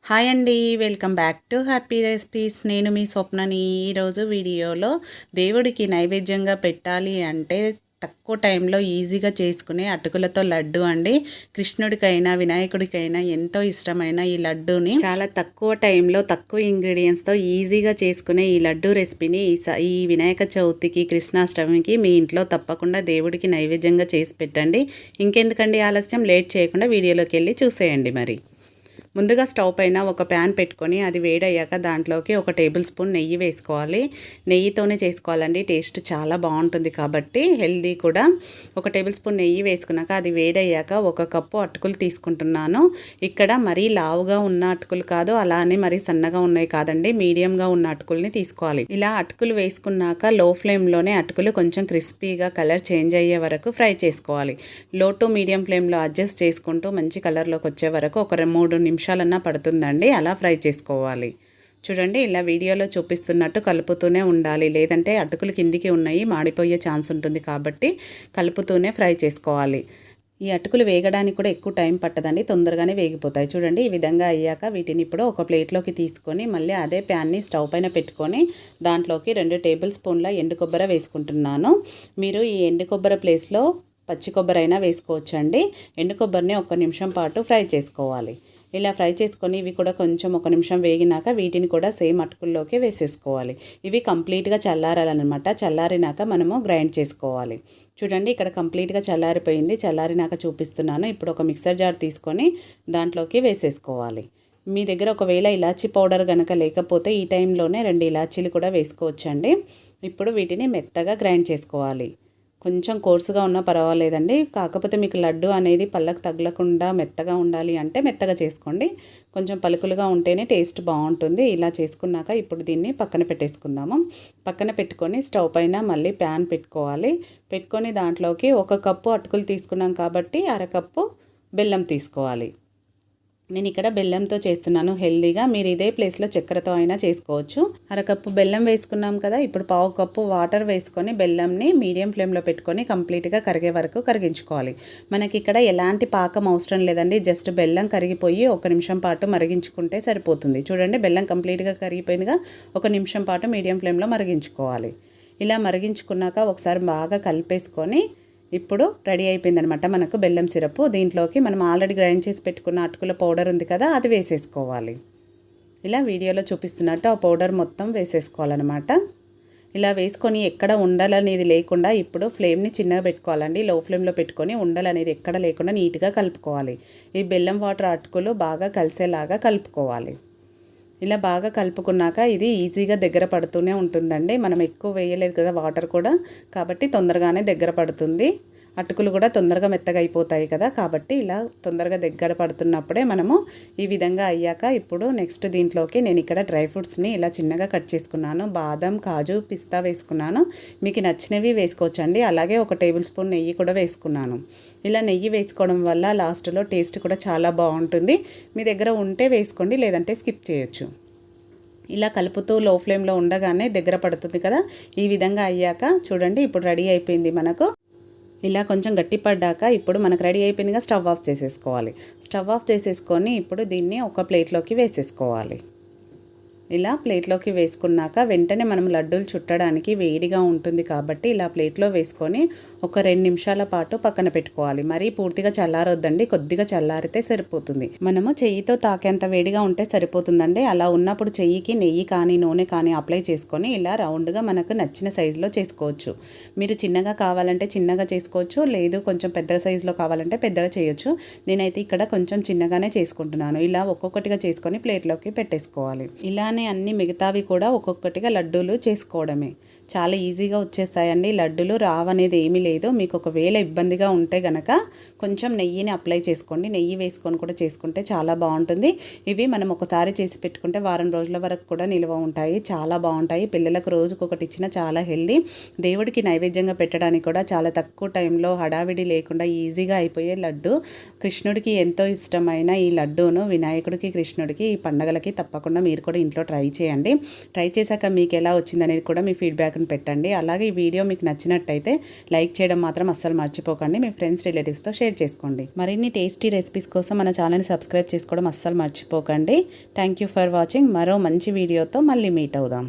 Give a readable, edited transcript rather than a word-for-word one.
Hi అండి, welcome back to happy recipes. నేను మీ స్వప్నని. ఈరోజు వీడియోలో దేవుడికి నైవేద్యంగా పెట్టాలి అంటే తక్కువ టైంలో ఈజీగా చేసుకునే అటుకులతో లడ్డు అండి. కృష్ణుడికైనా వినాయకుడికైనా ఎంతో ఇష్టమైన ఈ లడ్డూని చాలా తక్కువ టైంలో తక్కువ ఇంగ్రీడియంట్స్తో ఈజీగా చేసుకునే ఈ లడ్డు రెసిపీని ఈ వినాయక చవితికి కృష్ణాష్టమికి మీ ఇంట్లో తప్పకుండా దేవుడికి నైవేద్యంగా చేసి పెట్టండి. ఇంకెందుకండి ఆలస్యం, లేట్ చేయకుండా వీడియోలోకి వెళ్ళి చూసేయండి. మరి ముందుగా స్టవ్ పైన ఒక ప్యాన్ పెట్టుకొని అది వేడయ్యాక దాంట్లోకి ఒక టేబుల్ స్పూన్ నెయ్యి వేసుకోవాలి. నెయ్యితోనే చేసుకోవాలండి, టేస్ట్ చాలా బాగుంటుంది కాబట్టి హెల్దీ కూడా. ఒక టేబుల్ స్పూన్ నెయ్యి వేసుకున్నాక అది వేడయ్యాక ఒక కప్పు అటుకులు తీసుకుంటున్నాను. ఇక్కడ మరీ లావుగా ఉన్న అటుకులు కాదు, అలానే మరీ సన్నగా ఉన్నాయి కాదండి, మీడియంగా ఉన్న అటుకుల్ని తీసుకోవాలి. ఇలా అటుకులు వేసుకున్నాక లో ఫ్లేమ్లోనే అటుకులు కొంచెం క్రిస్పీగా కలర్ చేంజ్ అయ్యే వరకు ఫ్రై చేసుకోవాలి. లో టు మీడియం ఫ్లేమ్లో అడ్జస్ట్ చేసుకుంటూ మంచి కలర్లోకి వచ్చే వరకు ఒక 3 నిమిషాలన్నా పడుతుందండి. అలా ఫ్రై చేసుకోవాలి. చూడండి, ఇలా వీడియోలో చూపిస్తున్నట్టు కలుపుతూనే ఉండాలి, లేదంటే అటుకులు కిందికి ఉన్నాయి, మాడిపోయే ఛాన్స్ ఉంటుంది కాబట్టి కలుపుతూనే ఫ్రై చేసుకోవాలి. ఈ అటుకులు వేగడానికి కూడా ఎక్కువ టైం పట్టదండి, తొందరగానే వేగిపోతాయి. చూడండి, ఈ విధంగా అయ్యాక వీటిని ఇప్పుడు ఒక ప్లేట్లోకి తీసుకొని మళ్ళీ అదే ప్యాన్ని స్టవ్ పైన పెట్టుకొని దాంట్లోకి 2 టేబుల్ స్పూన్ల ఎండు కొబ్బరి వేసుకుంటున్నాను. మీరు ఈ ఎండు కొబ్బరి ప్లేస్లో పచ్చి కొబ్బరి అయినా వేసుకోవచ్చండి. ఎండు కొబ్బరిని 1 నిమిషం పాటు ఫ్రై చేసుకోవాలి. ఇలా ఫ్రై చేసుకొని ఇవి కూడా కొంచెం 1 నిమిషం వేగినాక వీటిని కూడా సేమ్ అటుకుల్లోకి వేసేసుకోవాలి. ఇవి కంప్లీట్గా చల్లారాలన్నమాట. చల్లారినాక మనము గ్రైండ్ చేసుకోవాలి. చూడండి, ఇక్కడ కంప్లీట్గా చల్లారిపోయింది. చల్లారినాక చూపిస్తున్నాను. ఇప్పుడు ఒక మిక్సర్ జార్ తీసుకొని దాంట్లోకి వేసేసుకోవాలి. మీ దగ్గర ఒకవేళ ఇలాచీ పౌడర్ కనుక లేకపోతే ఈ టైంలోనే 2 ఇలాచీలు కూడా వేసుకోవచ్చండి. ఇప్పుడు వీటిని మెత్తగా గ్రైండ్ చేసుకోవాలి. కొంచెం కోర్సుగా ఉన్నా పర్వాలేదండి, కాకపోతే మీకు లడ్డు అనేది పళ్ళకు తగలకుండా మెత్తగా ఉండాలి అంటే మెత్తగా చేసుకోండి. కొంచెం పలుకులుగా ఉంటేనే టేస్ట్ బాగుంటుంది. ఇలా చేసుకున్నాక ఇప్పుడు దీన్ని పక్కన పెట్టేసుకుందాము. పక్కన పెట్టుకొని స్టవ్ పైన మళ్ళీ ప్యాన్ పెట్టుకోవాలి. పెట్టుకొని దాంట్లోకి 1 కప్పు అటుకులు తీసుకున్నాం కాబట్టి 1/2 కప్పు బెల్లం తీసుకోవాలి. నేను ఇక్కడ బెల్లంతో చేస్తున్నాను హెల్దీగా. మీరు ఇదే ప్లేస్లో చక్కెరతో అయినా చేసుకోవచ్చు. 1/2 కప్పు బెల్లం వేసుకున్నాం కదా, ఇప్పుడు 1/4 కప్పు వాటర్ వేసుకొని బెల్లంని మీడియం ఫ్లేమ్లో పెట్టుకొని కంప్లీట్గా కరిగే వరకు కరిగించుకోవాలి. మనకి ఇక్కడ ఎలాంటి పాకం అవసరం లేదండి, జస్ట్ బెల్లం కరిగిపోయి 1 నిమిషం పాటు మరిగించుకుంటే సరిపోతుంది. చూడండి, బెల్లం కంప్లీట్గా కరిగిపోయిందిగా, 1 నిమిషం పాటు మీడియం ఫ్లేమ్లో మరిగించుకోవాలి. ఇలా మరిగించుకున్నాక ఒకసారి బాగా కలిపేసుకొని ఇప్పుడు రెడీ అయిపోయిందనమాట మనకు బెల్లం సిరప్. దీంట్లోకి మనం ఆల్రెడీ గ్రైండ్ చేసి పెట్టుకున్న అటుకుల పౌడర్ ఉంది కదా, అది వేసేసుకోవాలి. ఇలా వీడియోలో చూపిస్తున్నట్టు ఆ పౌడర్ మొత్తం వేసేసుకోవాలన్నమాట. ఇలా వేసుకొని ఎక్కడ ఉండలనేది లేకుండా ఇప్పుడు ఫ్లేమ్ని చిన్నగా పెట్టుకోవాలండి. లో ఫ్లేమ్లో పెట్టుకొని ఉండలనేది ఎక్కడ లేకుండా నీట్గా కలుపుకోవాలి. ఈ బెల్లం వాటర్ అటుకులు బాగా కలిసేలాగా కలుపుకోవాలి. ఇలా బాగా కలుపుకున్నాక ఇది ఈజీగా దగ్గర పడుతూనే ఉంటుందండి. మనం ఎక్కువ వేయలేదు కదా వాటర్ కూడా, కాబట్టి తొందరగానే దగ్గర పడుతుంది. అటుకులు కూడా తొందరగా మెత్తగా అయిపోతాయి కదా, కాబట్టి ఇలా తొందరగా దగ్గర పడుతున్నప్పుడే మనము ఈ విధంగా అయ్యాక ఇప్పుడు నెక్స్ట్ దీంట్లోకి నేను ఇక్కడ డ్రై ఫ్రూట్స్ని ఇలా చిన్నగా కట్ చేసుకున్నాను. బాదం, కాజు, పిస్తా వేసుకున్నాను. మీకు నచ్చినవి వేసుకోవచ్చండి. అలాగే 1 టేబుల్ స్పూన్ నెయ్యి కూడా వేసుకున్నాను. ఇలా నెయ్యి వేసుకోవడం వల్ల లాస్ట్లో టేస్ట్ కూడా చాలా బాగుంటుంది. మీ దగ్గర ఉంటే వేసుకోండి, లేదంటే స్కిప్ చేయొచ్చు. ఇలా కలుపుతూ లో ఫ్లేమ్లో ఉండగానే దగ్గర పడుతుంది కదా. ఈ విధంగా అయ్యాక చూడండి, ఇప్పుడు రెడీ అయిపోయింది మనకు. ఇలా కొంచెం గట్టి పడ్డాక ఇప్పుడు మనకు రెడీ అయిపోయిందిగా, స్టవ్ ఆఫ్ చేసేసుకోవాలి. స్టవ్ ఆఫ్ చేసేసుకొని ఇప్పుడు దీన్ని ఒక ప్లేట్లోకి వేసేసుకోవాలి. ఇలా ప్లేట్లోకి వేసుకున్నాక వెంటనే మనం లడ్డూలు చుట్టడానికి వేడిగా ఉంటుంది కాబట్టి ఇలా ప్లేట్లో వేసుకొని ఒక 2 నిమిషాల పాటు పక్కన పెట్టుకోవాలి. మరీ పూర్తిగా చల్లారొద్దండి, కొద్దిగా చల్లారితే సరిపోతుంది. మనము చెయ్యితో తాకేంత వేడిగా ఉంటే సరిపోతుందండి. అలా ఉన్నప్పుడు చెయ్యికి నెయ్యి కానీ నూనె కానీ అప్లై చేసుకొని ఇలా రౌండ్గా మనకు నచ్చిన సైజులో చేసుకోవచ్చు. మీరు చిన్నగా కావాలంటే చిన్నగా చేసుకోవచ్చు, లేదు కొంచెం పెద్ద సైజులో కావాలంటే పెద్దగా చేయొచ్చు. నేనైతే ఇక్కడ కొంచెం చిన్నగానే చేసుకుంటున్నాను. ఇలా ఒక్కొక్కటిగా చేసుకొని ప్లేట్లోకి పెట్టేసుకోవాలి. ఇలా అన్ని మిగతావి కూడా ఒక్కొక్కటిగా లడ్డూలు చేసుకోవడమే. చాలా ఈజీగా వచ్చేస్తాయండి లడ్డూలు. రావనేది ఏమీ లేదు. మీకు ఒకవేళ ఇబ్బందిగా ఉంటే గనక కొంచెం నెయ్యిని అప్లై చేసుకోండి. నెయ్యి వేసుకొని కూడా చేసుకుంటే చాలా బాగుంటుంది. ఇవి మనం ఒకసారి చేసి పెట్టుకుంటే వారం రోజుల వరకు కూడా నిల్వ ఉంటాయి. చాలా బాగుంటాయి. పిల్లలకు రోజుకొకటి ఇచ్చినా చాలా హెల్దీ. దేవుడికి నైవేద్యంగా పెట్టడానికి కూడా చాలా తక్కువ టైంలో హడావిడి లేకుండా ఈజీగా అయిపోయే లడ్డు. కృష్ణుడికి ఎంతో ఇష్టమైన ఈ లడ్డూను వినాయకుడికి, కృష్ణుడికి ఈ పండగలకి తప్పకుండా మీరు కూడా ఇంట్లో ట్రై చేయండి. ట్రై చేశాక మీకు ఎలా వచ్చిందనేది కూడా మీ ఫీడ్బ్యాక్ని పెట్టండి. అలాగే ఈ వీడియో మీకు నచ్చినట్టయితే లైక్ చేయడం మాత్రం అస్సలు మర్చిపోకండి. మీ ఫ్రెండ్స్ రిలేటివ్స్తో షేర్ చేసుకోండి. మరిన్ని టేస్టీ రెసిపీస్ కోసం మన ఛానల్ని సబ్స్క్రైబ్ చేసుకోవడం అస్సలు మర్చిపోకండి. Thank you for watching. మరో మంచి వీడియోతో మళ్ళీ మీట్ అవుదాం.